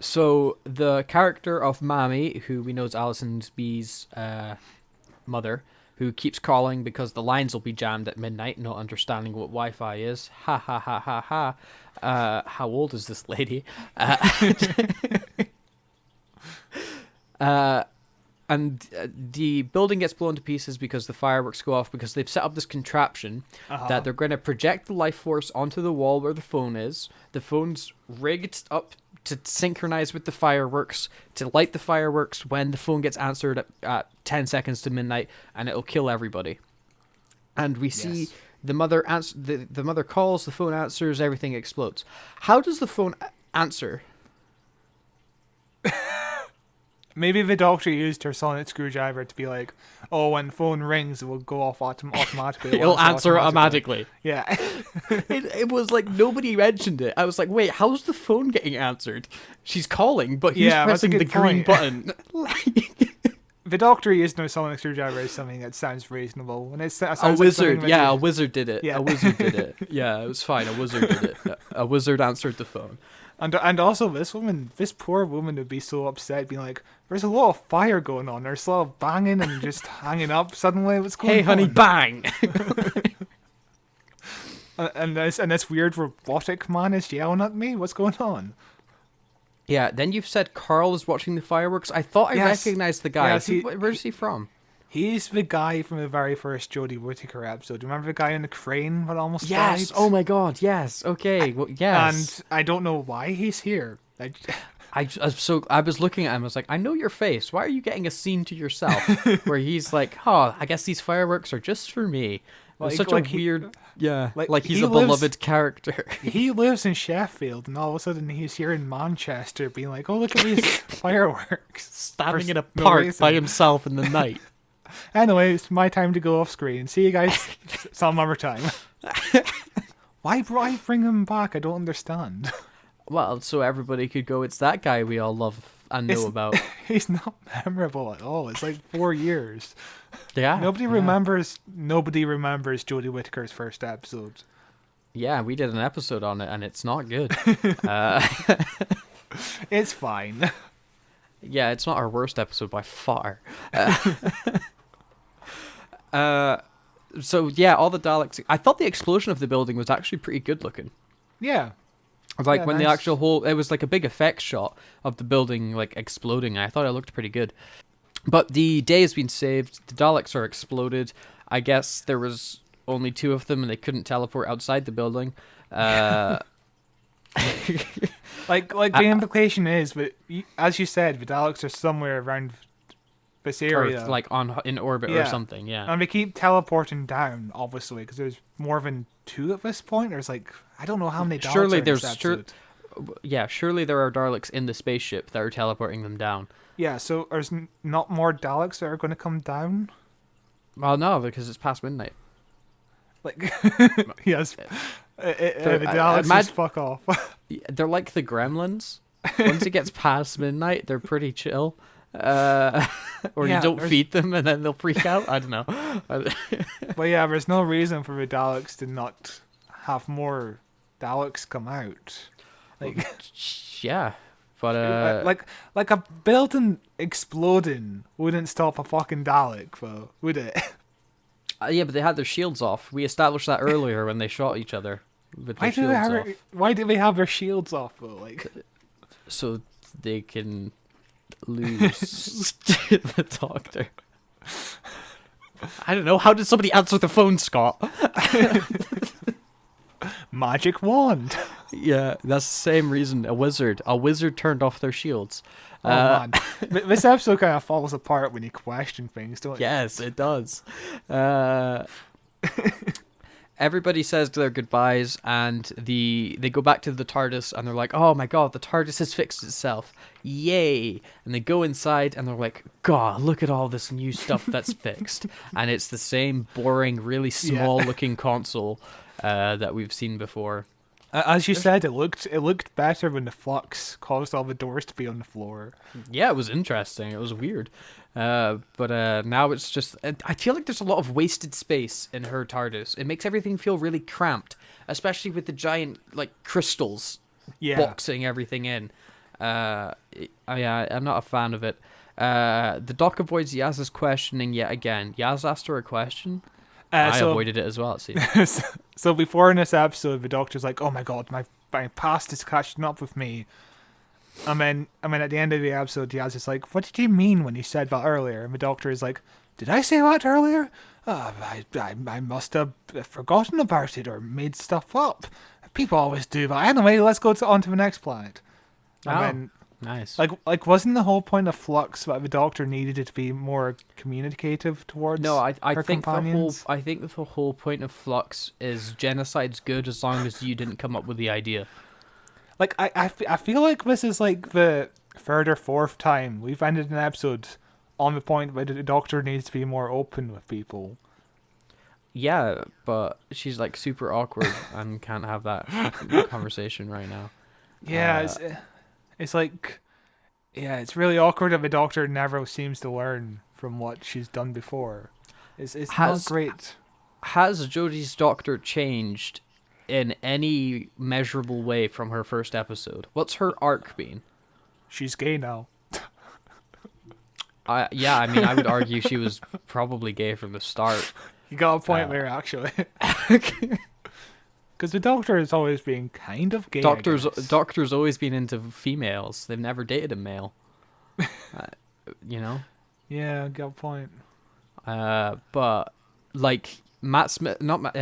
So, the character of Mammy, who we know is Alison B's mother, who keeps calling because the lines will be jammed at midnight, not understanding what Wi-Fi is. Ha ha ha ha ha. How old is this lady? And the building gets blown to pieces because the fireworks go off, because they've set up this contraption that they're going to project the life force onto the wall where the phone is. The phone's rigged up to synchronize with the fireworks, to light the fireworks when the phone gets answered at 10 seconds to midnight, and it'll kill everybody. And we see the mother the mother calls, the phone answers, everything explodes. How does the phone answer? Maybe the doctor used her sonic screwdriver to be like, oh, when the phone rings, it will go off automatically. It'll answer automatically. Yeah. It was like nobody mentioned it. I was like, wait, how's the phone getting answered? She's calling, but he's Yeah, that's a pressing the good green point. button. The doctor used no sonic screwdriver is something that sounds reasonable. And it sounds A like wizard, something yeah, a that wizard did it. Yeah. A wizard did it. Yeah, it was fine. A wizard did it. A wizard answered the phone. And also this poor woman would be so upset, being like, there's a lot of fire going on. There's a lot of banging and just hanging up suddenly. What's going on? Hey, honey, bang! And this weird robotic man is yelling at me. What's going on? Yeah, then you've said Carl is watching the fireworks. I thought I Yes. recognized the guy. Yes, Where's he from? He's the guy from the very first Jodie Whittaker episode. Do you remember the guy in the crane that almost Yes. died? Oh my God. Yes. Okay. Well, yes. And I don't know why he's here. I was looking at him. I was like, I know your face. Why are you getting a scene to yourself? Where he's like, oh, I guess these fireworks are just for me. It's such a weird, like he's he a lives- beloved character. He lives in Sheffield, and all of a sudden he's here in Manchester, being like, "Oh, look at these fireworks!" Standing in a no park reason. by himself in the night. Anyway, it's my time to go off screen. See you guys some other time. Why bring him back? I don't understand. Well, so everybody could go, it's that guy we all love and know about. He's not memorable at all. It's like 4 years. Yeah. Nobody remembers Jodie Whittaker's first episode. Yeah, we did an episode on it, and it's not good. It's fine. Yeah, it's not our worst episode by far. So yeah, all the Daleks. I thought the explosion of the building was actually pretty good looking. Yeah. Like Yeah, when the nice. actual whole, it was like a big effects shot of the building like exploding. I thought it looked pretty good. But the day has been saved. The Daleks are exploded. I guess there was only 2 of them, and they couldn't teleport outside the building. Like the implication is, but as you said, the Daleks are somewhere around this area. Or like in orbit or Yeah. something. Yeah. And they keep teleporting down, obviously, because there's more than 2 at this point. There's like, I don't know how many Daleks Surely are in this there's episode. Yeah, surely there are Daleks in the spaceship that are teleporting them down. Yeah, so there's not more Daleks that are going to come down? Well, no, because it's past midnight. Like, yes. The Daleks just fuck off. They're like the Gremlins. Once it gets past midnight, they're pretty chill. Or Yeah, you don't there's- feed them and then they'll freak out. I don't know. But yeah, there's no reason for the Daleks to not have more Daleks come out. Like, Yeah, but like a building exploding wouldn't stop a fucking Dalek, though, would it? yeah, but they had their shields off. We established that earlier when they shot each other with their shields off, Why do they have their shields off though? Like, so they can lose the Doctor. I don't know. How did somebody answer the phone, Scott? magic wand. Yeah, that's the same reason. A wizard turned off their shields. Oh man, this episode kind of falls apart when you question things, don't you? Yes, it does. Everybody says their goodbyes, and they go back to the TARDIS, and they're like, "Oh my god, the TARDIS has fixed itself! Yay!" And they go inside, and they're like, "God, look at all this new stuff that's fixed." And it's the same boring, really small-looking console that we've seen before. As you said, it looked better when the flux caused all the doors to be on the floor. Yeah, it was interesting. It was weird. But now it's just... I feel like there's a lot of wasted space in her TARDIS. It makes everything feel really cramped, especially with the giant, like, crystals boxing everything in. I'm not a fan of it. The Doc avoids Yaz's questioning yet again. Yaz asked her a question. I avoided it as well, it seems. So before in this episode, the Doctor's like, "Oh my god, my past is catching up with me." And then, at the end of the episode, Yaz is like, "What did you mean when you said that earlier?" And the Doctor is like, "Did I say that earlier? I must have forgotten about it or made stuff up. People always do that. Anyway, let's go on to the next planet." And then, nice. Like, wasn't the whole point of Flux that the Doctor needed it to be more communicative towards her companions? I think the whole point of Flux is genocide's good as long as you didn't come up with the idea. Like, I feel like this is like the third or fourth time we've ended an episode on the point where the Doctor needs to be more open with people. Yeah, but she's like super awkward and can't have that conversation right now. Yeah, it's like, it's really awkward that the Doctor never seems to learn from what she's done before. It's not great. Has Jodie's Doctor changed in any measurable way from her first episode? What's her arc been? She's gay now. I would argue she was probably gay from the start. You got a point there, actually. Because the Doctor has always been kind of gay. Doctor's always been into females. They've never dated a male. You know? Yeah, got a point. But like Matt Smith,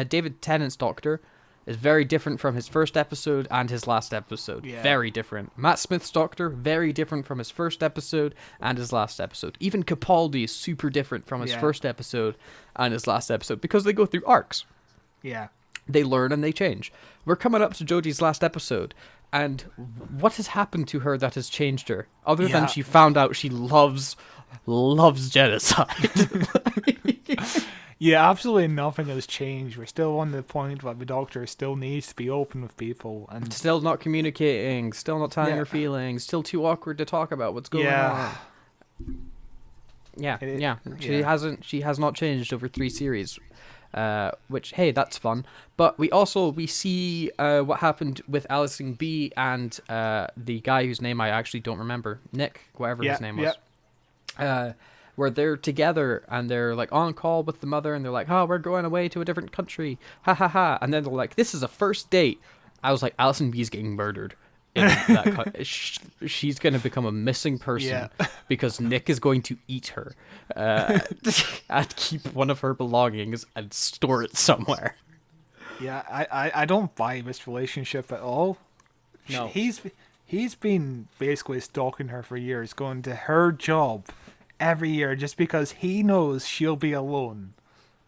David Tennant's Doctor is very different from his first episode and his last episode. Yeah. Very different. Matt Smith's Doctor, very different from his first episode and his last episode. Even Capaldi is super different from his first episode and his last episode because they go through arcs. Yeah. They learn and they change. We're coming up to Jodie's last episode, and what has happened to her that has changed her? Other than she found out she loves genocide. Yeah, absolutely nothing has changed. We're still on the point where the Doctor still needs to be open with people. And still not communicating, still not telling her feelings, still too awkward to talk about what's going on. Yeah. She has not changed over 3 series. Which, hey, that's fun. But we see what happened with Alison B and the guy whose name I actually don't remember, Nick, whatever his name was. Where they're together and they're like on call with the mother and they're like, "Oh, we're going away to a different country, ha ha ha," and then they're like, "This is a first date." I was like, Alison B's getting murdered. In that she's going to become a missing person because Nick is going to eat her and keep one of her belongings and store it somewhere. Yeah, I don't buy this relationship at all. No. He's been basically stalking her for years, going to her job every year just because he knows she'll be alone.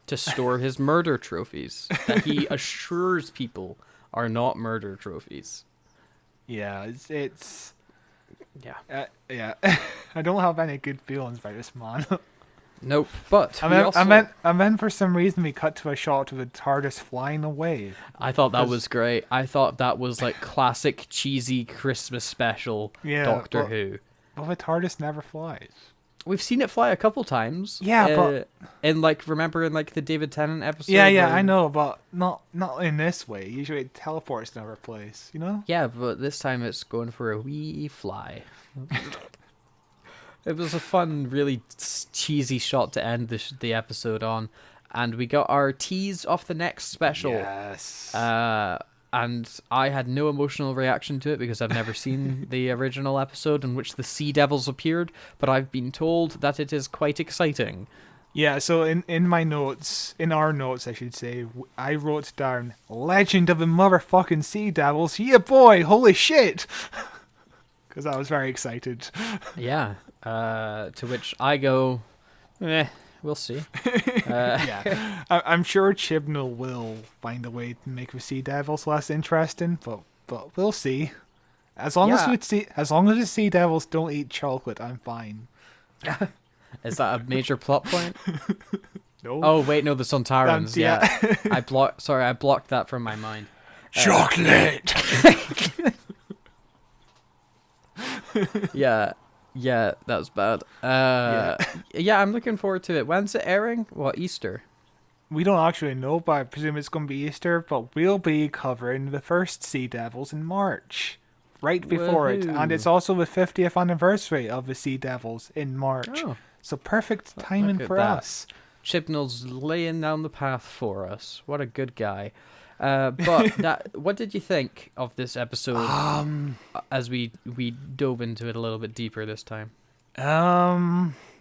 To store his murder trophies that he assures people are not murder trophies. Yeah, it's yeah. I don't have any good feelings about this man. Nope. But I meant for some reason we cut to a shot of the TARDIS flying away. I thought that was great. I thought that was like classic cheesy Christmas special Doctor Who. But the TARDIS never flies. We've seen it fly a couple times. Yeah, but remember in like the David Tennant episode? Yeah, I know, but not in this way. Usually it teleports to another place, you know? Yeah, but this time it's going for a wee fly. It was a fun, really cheesy shot to end the episode on, and we got our tease off the next special. Yes. And I had no emotional reaction to it because I've never seen the original episode in which the Sea Devils appeared, but I've been told that it is quite exciting. Yeah, so in my notes, in our notes, I should say, I wrote down Legend of the Motherfucking Sea Devils. Yeah, boy, holy shit! Because I was very excited. Yeah. To which I go, we'll see. Yeah, I'm sure Chibnall will find a way to make the Sea Devils less interesting, but we'll see. As long as the Sea Devils don't eat chocolate, I'm fine. Is that a major plot point? No. Oh wait, no, the Sontarans. Yeah. I blocked that from my mind. Chocolate. Yeah, that was bad. Yeah, I'm looking forward to it. When's it airing? What, Easter? We don't actually know, but I presume it's going to be Easter. But we'll be covering the first Sea Devils in March, right before it, and it's also the 50th anniversary of the Sea Devils in March. Oh. So perfect timing Look at for that. us. Chibnall's laying down the path for us. What a good guy. But what did you think of this episode as we dove into it a little bit deeper this time?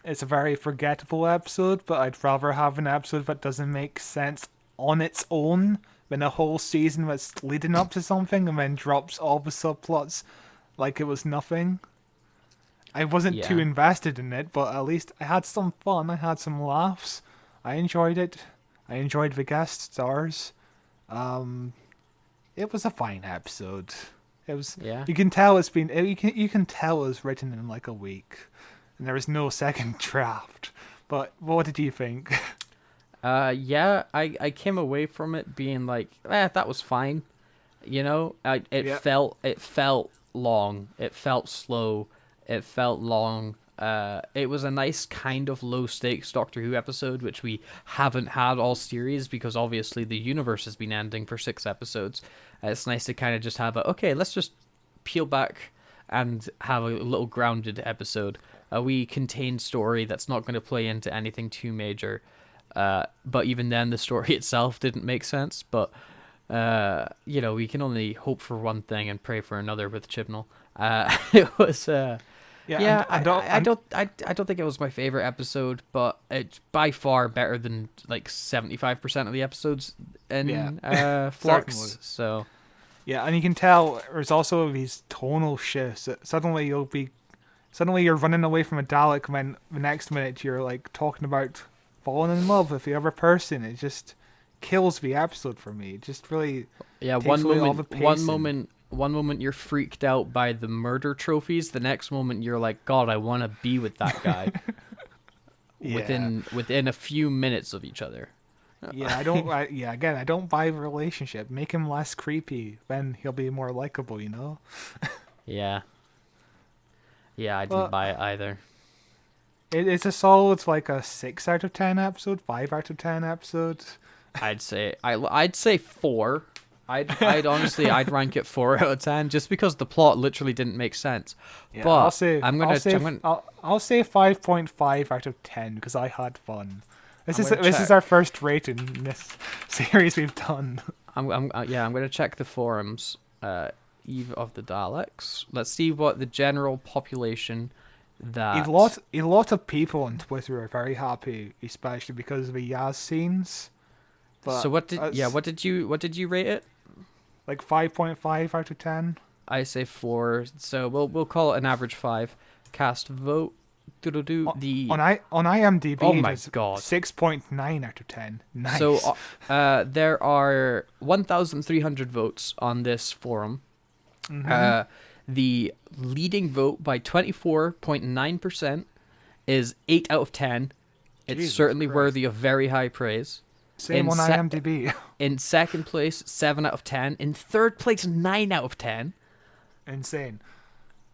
It's a very forgettable episode, but I'd rather have an episode that doesn't make sense on its own than a whole season that's leading up to something and then drops all the subplots like it was nothing. I wasn't too invested in it, but at least I had some fun. I had some laughs. I enjoyed it. I enjoyed the guest stars. It was a fine episode. It was. Yeah. You can tell it's been. You can tell it was written in like a week, and there was no second draft. But what did you think? I came away from it being like, that was fine. You know, it felt long. It felt slow. It felt long. It was a nice kind of low stakes Doctor Who episode, which we haven't had all series because obviously the universe has been ending for 6 episodes. It's nice to kind of just have let's just peel back and have a little grounded episode. A wee contained story that's not going to play into anything too major. But even then, the story itself didn't make sense. But we can only hope for one thing and pray for another with Chibnall. It was. I don't think it was my favorite episode, but it's by far better than like 75% of the episodes in Flux. So. Yeah, and you can tell there's also these tonal shifts. Suddenly you're running away from a Dalek, and then the next minute you're like talking about falling in love with the other person. It just kills the episode for me. It just really takes away all the pacing. One moment you're freaked out by the murder trophies. The next moment you're like, God, I want to be with that guy. Within a few minutes of each other. Yeah, I don't buy the relationship. Make him less creepy, then he'll be more likable, you know? Yeah, I didn't buy it either. It's a solid, like a 6 out of 10 episode, 5 out of 10 episode. I'd say 4. I'd honestly rank it 4 out of 10 just because the plot literally didn't make sense. Yeah, but I'll say 5.5 out of 10 because I had fun. This is our first rating in this series we've done. I'm gonna check the forums. Eve of the Daleks. Let's see what the general population that a lot of people on Twitter are very happy, especially because of the Yaz scenes. But so what did you rate it? Like 5.5 out of 10. I say 4. So we'll call it an average 5. Cast vote. On IMDb, oh my God, 6.9 out of 10. Nice. So there are 1,300 votes on this forum. Mm-hmm. The leading vote by 24.9% is 8 out of 10. It's Jesus certainly Christ. Worthy of very high praise. Same on IMDb. In second place, 7 out of 10. In third place, 9 out of 10. Insane.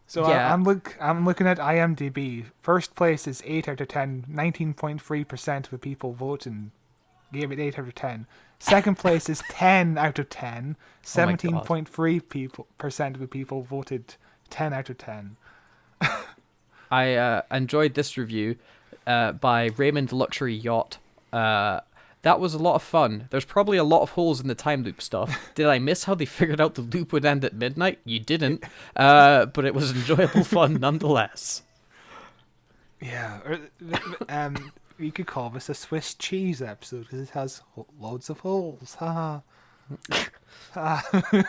So yeah. I'm looking at IMDb. First place is 8 out of 10. 19.3% of the people voting gave it 8 out of 10. Second place is 10 out of 10. 17.3% of the people voted 10 out of 10. I enjoyed this review by Raymond Luxury Yacht. That was a lot of fun. There's probably a lot of holes in the time loop stuff. Did I miss how they figured out the loop would end at midnight? You didn't. But it was enjoyable fun nonetheless. Yeah. You could call this a Swiss cheese episode because it has loads of holes. Ha ha.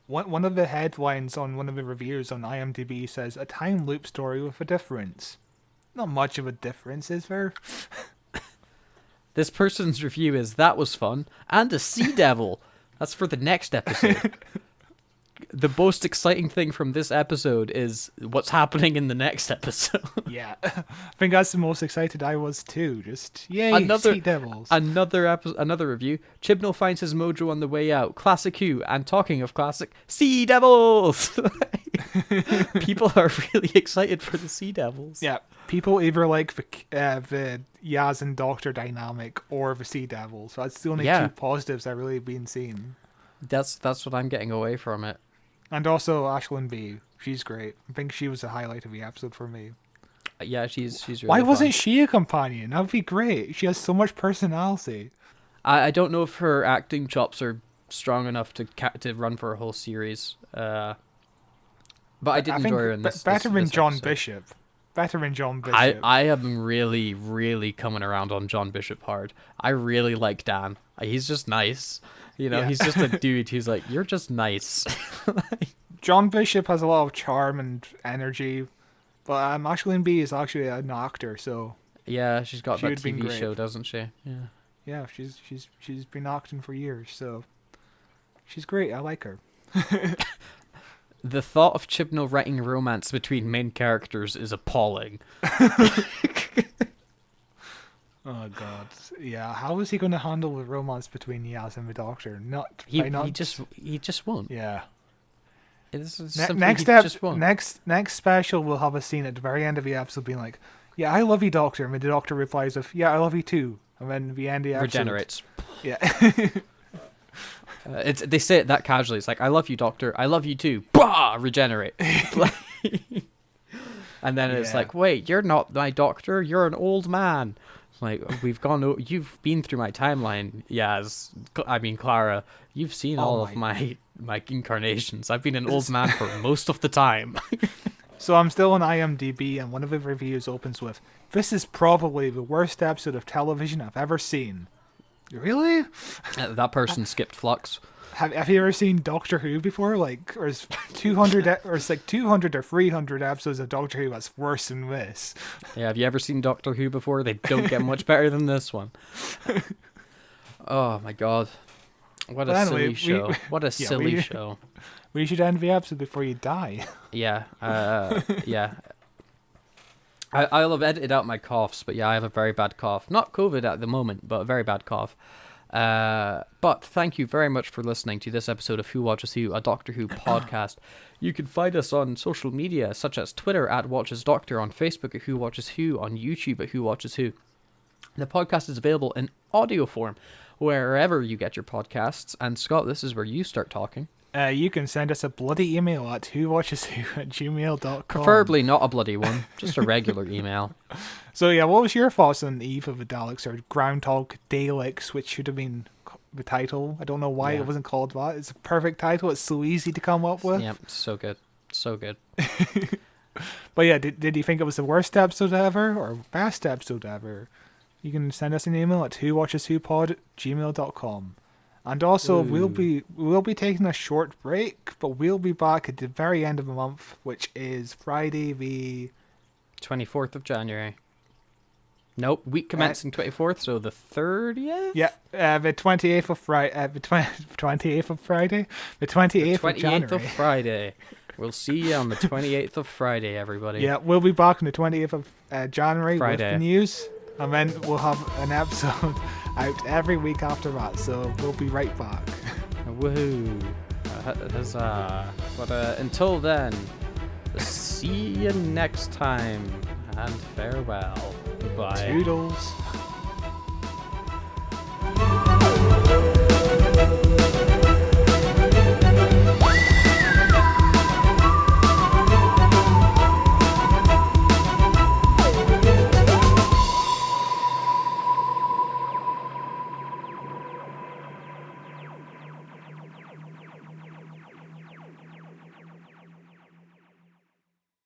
One of the headlines on one of the reviews on IMDb says, "A time loop story with a difference." Not much of a difference, is there? This person's review is, "That was fun, and a sea devil." That's for the next episode. The most exciting thing from this episode is what's happening in the next episode. Yeah. I think that's the most excited I was too. Just, yay, sea devils. Another review. Chibnall finds his mojo on the way out. Classic Who. And talking of classic, sea devils! People are really excited for the sea devils. Yeah. People either like the Yaz and Doctor dynamic or the sea devils. So that's the only two positives I've really been seeing. That's what I'm getting away from it. And also Ashlyn B. She's great. I think she was the highlight of the episode for me. Yeah, she's really Why wasn't fun. she a companion? That would be great. She has so much personality. I don't know if her acting chops are strong enough to run for a whole series. But I did enjoy her in this. Better than John episode. Bishop. Better than John Bishop. I am really, really coming around on John Bishop hard. I really like Dan. He's just nice. You know, he's just a dude who's like, you're just nice. John Bishop has a lot of charm and energy, but Ashlyn B is actually an actor, so yeah, she's got that would've been TV great. show, doesn't she? Yeah, she's been acting for years, so she's great. I like her. The thought of Chibnall writing romance between main characters is appalling. Oh god, yeah. How is he going to handle the romance between Yaz and the Doctor? He just won't. Yeah. Next special, we'll have a scene at the very end of the episode being like, "Yeah, I love you, Doctor," and the Doctor replies with, "Yeah, I love you too," and then the end of the episode Regenerates. Yeah. They say it that casually. It's like, "I love you, Doctor. I love you too." Bah! Regenerate. And then it's like, "Wait, you're not my Doctor. You're an old man." Like, you've been through my timeline, Clara. You've seen all of my incarnations. I've been an old man for most of the time. So I'm still on IMDb, and one of the reviews opens with, "This is probably the worst episode of television I've ever seen." Really? That person skipped Flux. Have you ever seen Doctor Who before? Like, there's 200 or 200 or 300 episodes of Doctor Who that's worse than this. Yeah, have you ever seen Doctor Who before? They don't get much better than this one. Oh my god. What a silly show. What a silly show. We should end the episode before you die. Yeah. Yeah. I'll have edited out my coughs, but yeah, I have a very bad cough. Not COVID at the moment, but a very bad cough. But thank you very much for listening to this episode of Who Watches Who, a Doctor Who podcast. You can find us on social media such as Twitter at Watches Doctor, on Facebook at Who Watches Who, on YouTube at Who Watches Who. The podcast is available in audio form wherever you get your podcasts. And Scott, this is where you start talking. You can send us a bloody email at whowatcheswho@gmail.com. Preferably not a bloody one, just a regular email. So yeah, what was your thoughts on Eve of the Daleks, or Groundhog, Day-leks, which should have been the title? I don't know why it wasn't called that. It's a perfect title. It's so easy to come up with. Yeah, so good. So good. But yeah, did you think it was the worst episode ever or best episode ever? You can send us an email at whowatcheswhopod@gmail.com. And also, we'll be taking a short break, but we'll be back at the very end of the month, which is Friday the 24th of January. Nope, week commencing 24th, so the 30th? Yeah, the 28th of Friday. The 28th of Friday? The 28th of January. 28th of Friday. We'll see you on the 28th of Friday, everybody. Yeah, we'll be back on the 28th of January Friday. with the news. And then we'll have an episode out every week after that, so we'll be right back. Woohoo. Huzzah. But until then, see you next time, and farewell. Goodbye. Toodles.